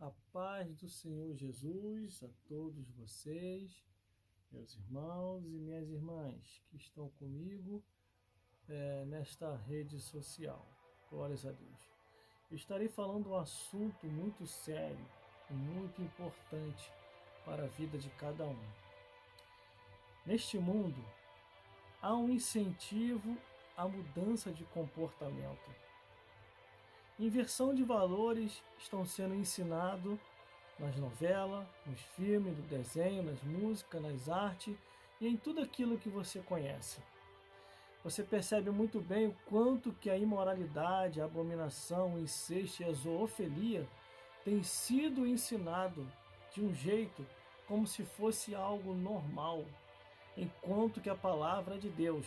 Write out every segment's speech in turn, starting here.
A paz do Senhor Jesus a todos vocês, meus irmãos e minhas irmãs que estão comigo nesta rede social. Glórias a Deus. Eu estarei falando um assunto muito sério e muito importante para a vida de cada um. Neste mundo, há um incentivo à mudança de comportamento. Inversão de valores estão sendo ensinados nas novelas, nos filmes, no desenho, nas músicas, nas artes e em tudo aquilo que você conhece. Você percebe muito bem o quanto que a imoralidade, a abominação, o incesto e a zoofilia tem sido ensinado de um jeito como se fosse algo normal, enquanto que a palavra de Deus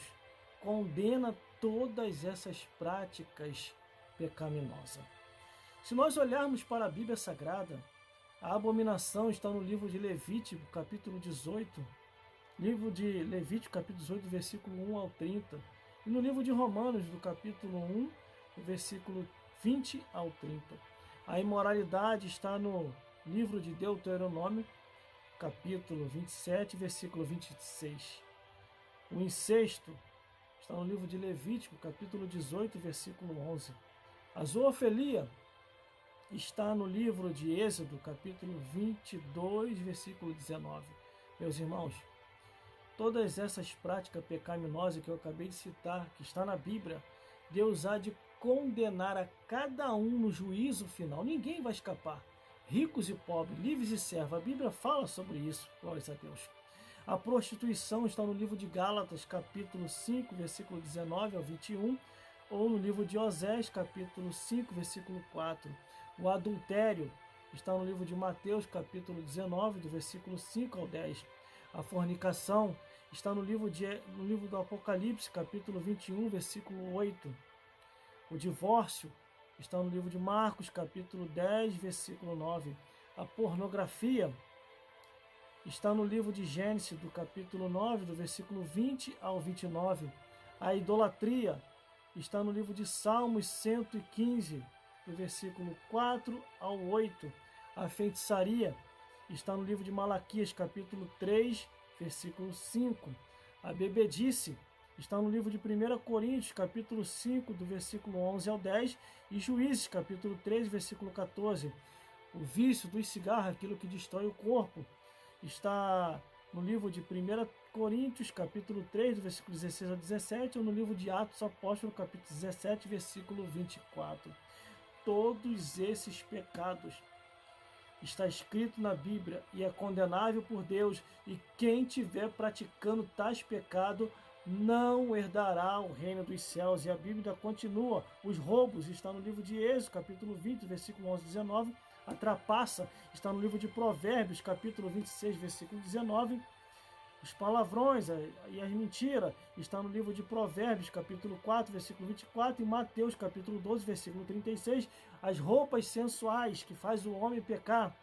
condena todas essas práticas pecaminosas. Se nós olharmos para a Bíblia Sagrada, a abominação está no livro de Levítico, capítulo 18, livro de Levítico, capítulo 18, versículo 1 ao 30, e no livro de Romanos, do capítulo 1, versículo 20 ao 30. A imoralidade está no livro de Deuteronômio, capítulo 27, versículo 26. O incesto está no livro de Levítico, capítulo 18, versículo 11. A zoofilia está no livro de Êxodo, capítulo 22, versículo 19. Meus irmãos, todas essas práticas pecaminosas que eu acabei de citar, que está na Bíblia, Deus há de condenar a cada um no juízo final. Ninguém vai escapar. Ricos e pobres, livres e servos. A Bíblia fala sobre isso. Glórias a Deus. A prostituição está no livro de Gálatas, capítulo 5, versículo 19 ao 21, ou no livro de Osés, capítulo 5, versículo 4. O adultério está no livro de Mateus, capítulo 19, do versículo 5 ao 10. A fornicação está no livro do Apocalipse, capítulo 21, versículo 8. O divórcio está no livro de Marcos, capítulo 10, versículo 9. A pornografia está no livro de Gênesis, do capítulo 9, do versículo 20 ao 29. A idolatria está no livro de Salmos 115, do versículo 4 ao 8. A feitiçaria está no livro de Malaquias, capítulo 3, versículo 5. A bebedice está no livro de 1 Coríntios, capítulo 5, do versículo 11 ao 10. E Juízes, capítulo 3, versículo 14. O vício dos cigarros, aquilo que destrói o corpo, está no livro de 1 Coríntios, capítulo 3, do versículo 16 ao 17, ou no livro de Atos Apóstolos, capítulo 17, versículo 24. Todos esses pecados está escrito na Bíblia e é condenável por Deus, e quem estiver praticando tais pecados não herdará o reino dos céus. E a Bíblia continua. Os roubos está no livro de Êxodo, capítulo 20, versículo 11 e 19. A trapaça está no livro de Provérbios, capítulo 26, versículo 19. Os palavrões e as mentiras estão no livro de Provérbios, capítulo 4, versículo 24, e Mateus, capítulo 12, versículo 36. As roupas sensuais que faz o homem pecar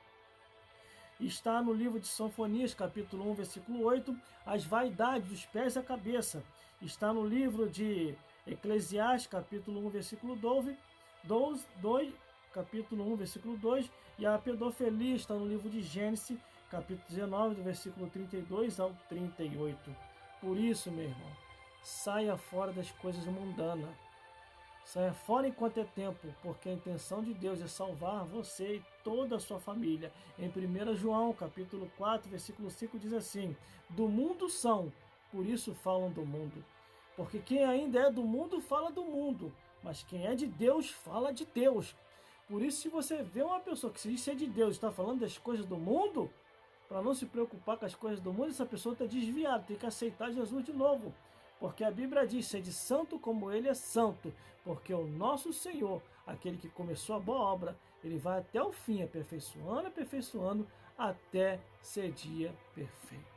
está no livro de Sofonias, capítulo 1, versículo 8. As vaidades dos pés à cabeça está no livro de Eclesiastes, capítulo 1, versículo 2, capítulo 1, versículo 2, e a pedofilia está no livro de Gênesis, capítulo 19, do versículo 32 ao 38. Por isso, meu irmão, saia fora das coisas mundanas. Saia fora enquanto é tempo, porque a intenção de Deus é salvar você e toda a sua família. Em 1 João, capítulo 4, versículo 5, diz assim: do mundo são, por isso falam do mundo. Porque quem ainda é do mundo, fala do mundo. Mas quem é de Deus, fala de Deus. Por isso, se você vê uma pessoa que se diz ser de Deus e está falando das coisas do mundo, para não se preocupar com as coisas do mundo, essa pessoa está desviada, tem que aceitar Jesus de novo. Porque a Bíblia diz, sede santo como ele é santo, porque o nosso Senhor, aquele que começou a boa obra, ele vai até o fim, aperfeiçoando, aperfeiçoando, até ser dia perfeito.